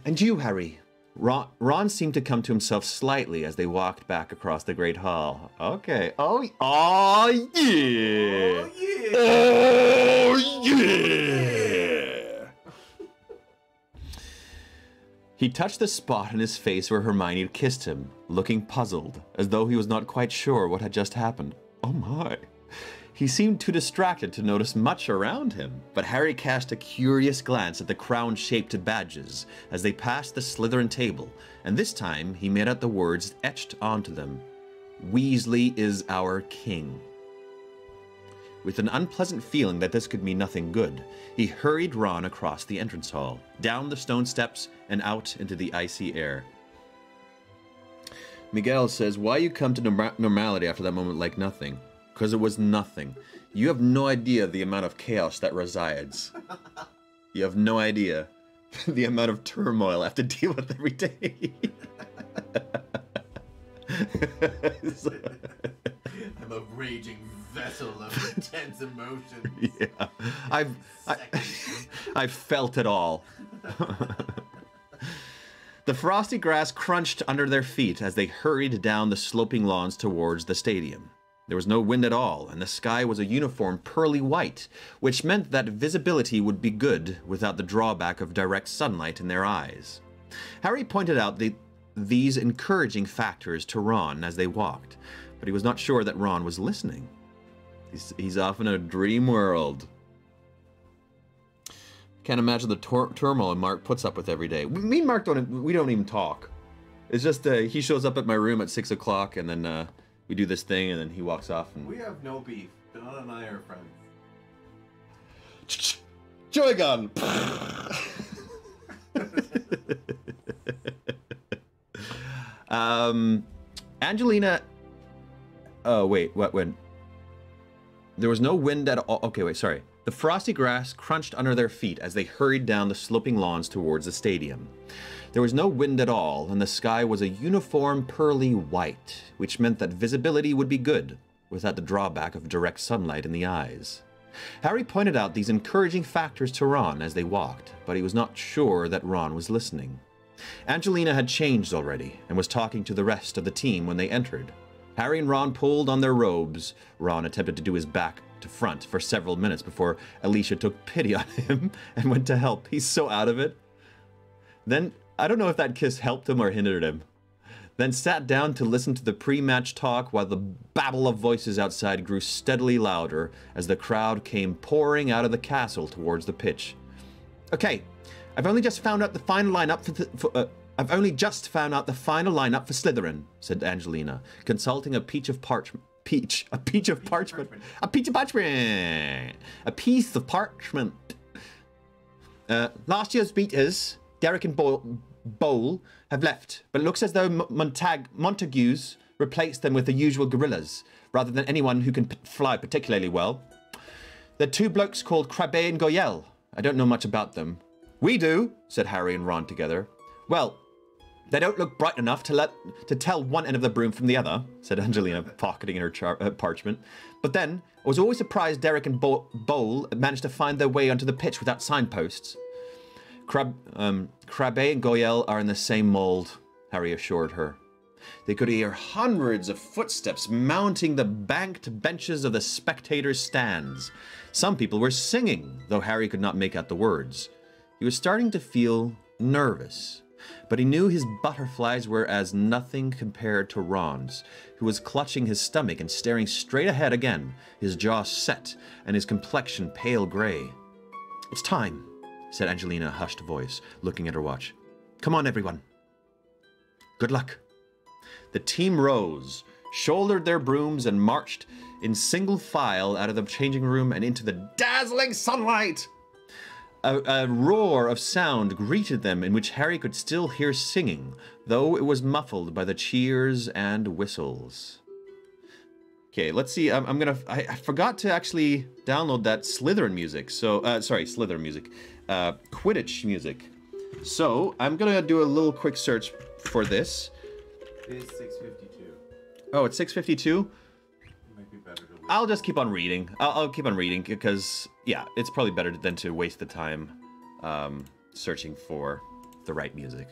And you, Harry. Ron seemed to come to himself slightly as they walked back across the Great Hall. Okay. Oh yeah. Oh yeah. Oh yeah. He touched the spot in his face where Hermione had kissed him, looking puzzled, as though he was not quite sure what had just happened. Oh my. He seemed too distracted to notice much around him, but Harry cast a curious glance at the crown-shaped badges as they passed the Slytherin table, and this time he made out the words etched onto them. Weasley is our king. With an unpleasant feeling that this could mean nothing good, he hurried Ron across the entrance hall, down the stone steps, and out into the icy air. Miguel says, why you come to normality after that moment like nothing? Because it was nothing. You have no idea the amount of chaos that resides. You have no idea the amount of turmoil I have to deal with every day. I'm a raging vessel of intense emotions. Yeah, I've felt it all. The frosty grass crunched under their feet as they hurried down the sloping lawns towards the stadium. There was no wind at all, and the sky was a uniform pearly white, which meant that visibility would be good without the drawback of direct sunlight in their eyes. Harry pointed out these encouraging factors to Ron as they walked, but he was not sure that Ron was listening. He's off in a dream world. Can't imagine the turmoil Mark puts up with every day. Me and Mark we don't even talk. It's just he shows up at my room at 6 o'clock, and then we do this thing, and then he walks off. And we have no beef. Donna and I are friends. Joy gun. Angelina. Oh wait, what? When? There was no wind at all. Okay, wait, sorry. The frosty grass crunched under their feet as they hurried down the sloping lawns towards the stadium. There was no wind at all, and the sky was a uniform pearly white, which meant that visibility would be good, without the drawback of direct sunlight in the eyes. Harry pointed out these encouraging factors to Ron as they walked, but he was not sure that Ron was listening. Angelina had changed already, and was talking to the rest of the team when they entered. Harry and Ron pulled on their robes. Ron attempted to do his to front for several minutes before Alicia took pity on him and went to help. He's so out of it. Then, I don't know if that kiss helped him or hindered him. Then sat down to listen to the pre-match talk while the babble of voices outside grew steadily louder as the crowd came pouring out of the castle towards the pitch. Okay, I've only just found out the final lineup I've only just found out the final lineup for Slytherin, said Angelina, consulting a piece of parchment. Last year's beaters, Derek and Bowl, have left, but it looks as though Montagues replaced them with the usual gorillas, rather than anyone who can fly particularly well. They're two blokes called Crabbe and Goyelle. I don't know much about them. We do, said Harry and Ron together. Well, they don't look bright enough to tell one end of the broom from the other, said Angelina, pocketing her parchment. But then, I was always surprised Derek and Bowl managed to find their way onto the pitch without signposts. Crabbe and Goyelle are in the same mould, Harry assured her. They could hear hundreds of footsteps mounting the banked benches of the spectators' stands. Some people were singing, though Harry could not make out the words. He was starting to feel nervous, but he knew his butterflies were as nothing compared to Ron's, who was clutching his stomach and staring straight ahead again, his jaw set and his complexion pale grey. It's time, said Angelina in a hushed voice, looking at her watch. Come on, everyone. Good luck. The team rose, shouldered their brooms, and marched in single file out of the changing room and into the dazzling sunlight. A roar of sound greeted them in which Harry could still hear singing, though it was muffled by the cheers and whistles. Okay, let's see. I forgot to actually download that Slytherin music. So, Slytherin music. Quidditch music. So, I'm gonna do a little quick search for this. It's 6:52. Oh, it's 6:52? It might be better to leave. I'll just keep on reading. I'll keep on reading because, yeah, it's probably better than to waste the time searching for the right music.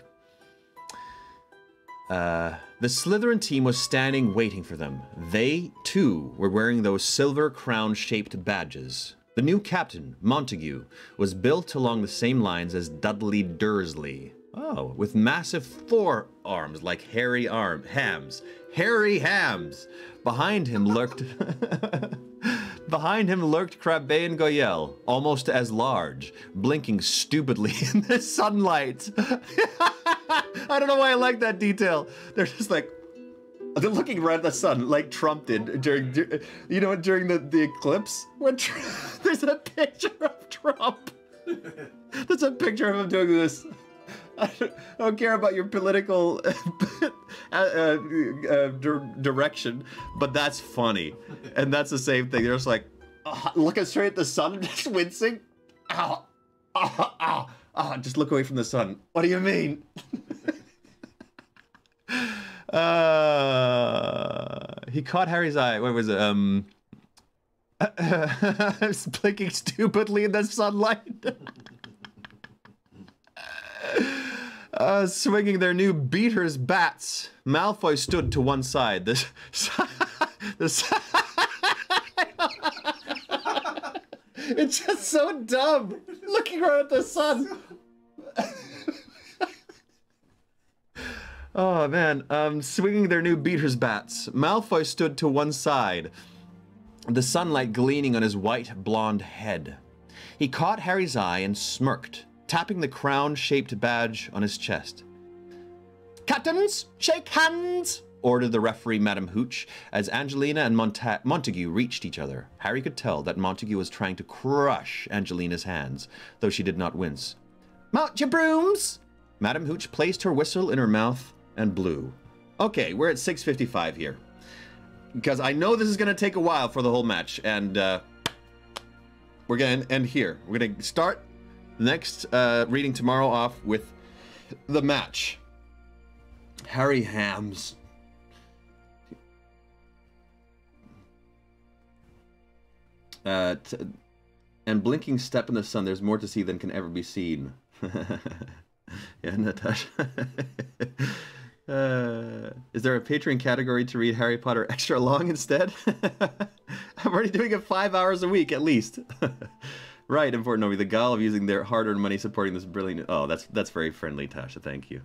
The Slytherin team was standing waiting for them. They, too, were wearing those silver crown-shaped badges. The new captain, Montague, was built along the same lines as Dudley Dursley. Oh, with massive forearms like hairy hams. Hairy hams! Behind him lurked Crabbe and Goyelle, almost as large, blinking stupidly in the sunlight. I don't know why I like that detail. They're just like, they're looking right at the sun, like Trump did during the eclipse. When there's a picture of Trump. There's a picture of him doing this. I don't care about your political direction, but that's funny. And that's the same thing. They're just like, looking straight at the sun and just wincing. Ow, ow, ow, ow. Just look away from the sun. What do you mean? He caught Harry's eye. What was it? I was blinking stupidly in the sunlight. Swinging their new beaters' bats, Malfoy stood to one side. It's just so dumb. Looking right at the sun. Oh man, swinging their new beaters' bats, Malfoy stood to one side, the sunlight gleaming on his white blonde head. He caught Harry's eye and smirked, tapping the crown-shaped badge on his chest. Captains, shake hands, ordered the referee Madame Hooch, as Angelina and Montague reached each other. Harry could tell that Montague was trying to crush Angelina's hands, though she did not wince. Mount your brooms! Madame Hooch placed her whistle in her mouth and blew. Okay, we're at 6:55 here. Because I know this is going to take a while for the whole match, and we're going to end here. We're going to start the next reading tomorrow off with the match. Harry Hams. And blinking step in the sun, there's more to see than can ever be seen. Yeah, Natasha. Is there a Patreon category to read Harry Potter extra long instead? I'm already doing it 5 hours a week at least. Right, important Nomi. The gall of using their hard-earned money supporting this brilliant... Oh, that's very friendly, Tasha. Thank you.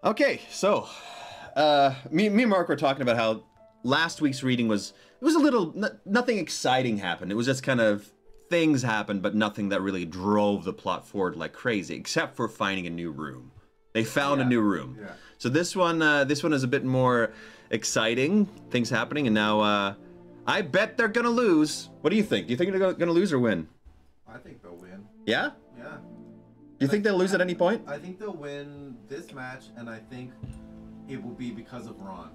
Okay, so... me and Mark were talking about how last week's reading was... It was a little... Nothing exciting happened. It was just kind of... Things happened, but nothing that really drove the plot forward like crazy, except for finding a new room. They found a new room. Yeah. So this one is a bit more exciting. Things happening, and now... I bet they're gonna lose. What do you think? Do you think they're gonna lose or win? I think they'll win. Yeah? Yeah. Do you think they'll lose at any point? I think they'll win this match, and I think it will be because of Ron.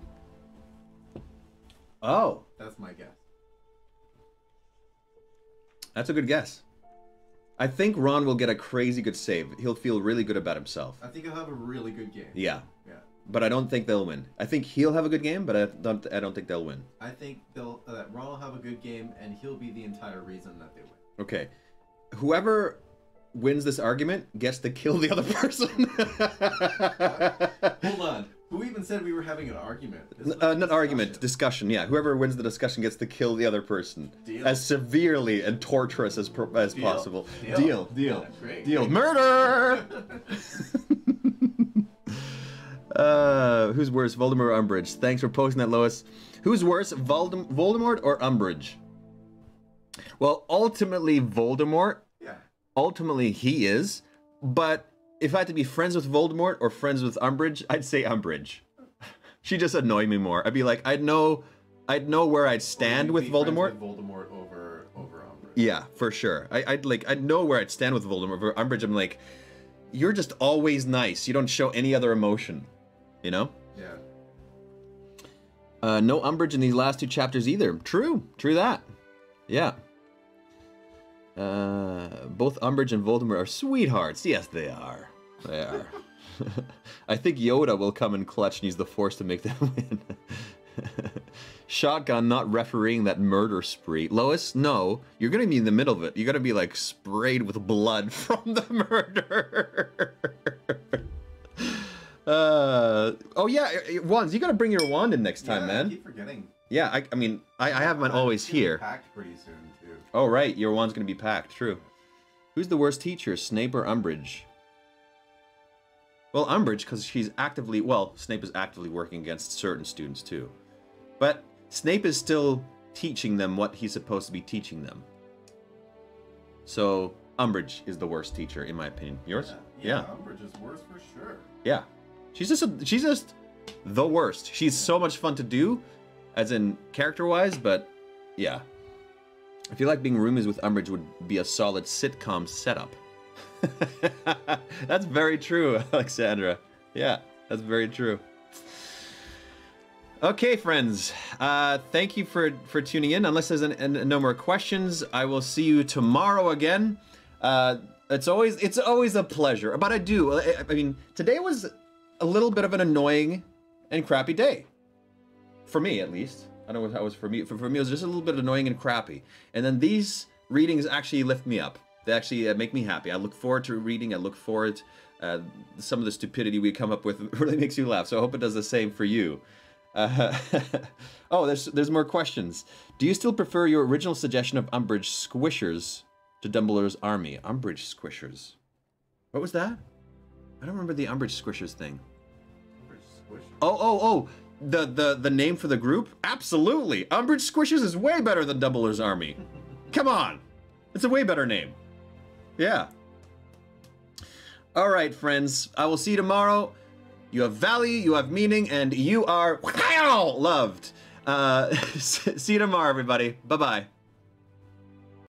Oh. That's my guess. That's a good guess. I think Ron will get a crazy good save. He'll feel really good about himself. I think he'll have a really good game. Yeah. Yeah. But I don't think they'll win. I think he'll have a good game, but I don't think they'll win. I think that Ron will have a good game, and he'll be the entire reason that they win. Okay. Whoever wins this argument gets to kill the other person. Hold on. Who even said we were having an argument? Not argument, discussion. Yeah, whoever wins the discussion gets to kill the other person. Deal. As severely and torturous as possible. Deal. Yeah, great. Deal. Murder! Who's worse, Voldemort or Umbridge? Thanks for posting that, Lois. Who's worse, Voldemort or Umbridge? Well, ultimately Voldemort. Yeah. Ultimately he is. But if I had to be friends with Voldemort or friends with Umbridge, I'd say Umbridge. She just annoyed me more. I'd be like, I'd know where I'd stand with Voldemort. With Voldemort over Umbridge. Yeah, for sure. I'd know where I'd stand with Voldemort. For Umbridge, I'm like, you're just always nice. You don't show any other emotion. You know? Yeah. No Umbridge in these last two chapters either. True that. Yeah. Both Umbridge and Voldemort are sweethearts. Yes, they are. They are. I think Yoda will come in clutch and use the Force to make them win. Shotgun not refereeing that murder spree. Lois, no. You're going to be in the middle of it. You're going to be like sprayed with blood from the murder. Oh yeah, wands. You gotta bring your wand in next time, man. I keep forgetting. Yeah, I mean, I have mine always here. Packed pretty soon too. Oh right, your wand's gonna be packed. True. Who's the worst teacher, Snape or Umbridge? Well, Umbridge, because she's actively... Well, Snape is actively working against certain students too, but Snape is still teaching them what he's supposed to be teaching them. So Umbridge is the worst teacher, in my opinion. Yours? Yeah. Umbridge is worse for sure. Yeah. She's just the worst. She's so much fun to do, as in character-wise, but yeah. I feel like being roomies with Umbridge would be a solid sitcom setup. That's very true, Alexandra. Yeah, that's very true. Okay, friends. Thank you for tuning in. Unless there's no more questions, I will see you tomorrow again. It's always a pleasure. But I mean, today was a little bit of an annoying and crappy day. For me, at least. I don't know how it was for me. For me, it was just a little bit annoying and crappy. And then these readings actually lift me up. They actually make me happy. I look forward to reading. I look forward some of the stupidity we come up with really makes you laugh. So I hope it does the same for you. Oh, there's more questions. Do you still prefer your original suggestion of Umbridge squishers to Dumbledore's army? Umbridge squishers. What was that? I don't remember the Umbridge squishers thing. Umbridge squishers? Oh. The name for the group? Absolutely. Umbridge squishers is way better than Dumbledore's army. Come on. It's a way better name. Yeah. All right, friends. I will see you tomorrow. You have value, you have meaning, and you are loved. See you tomorrow, everybody. Bye-bye.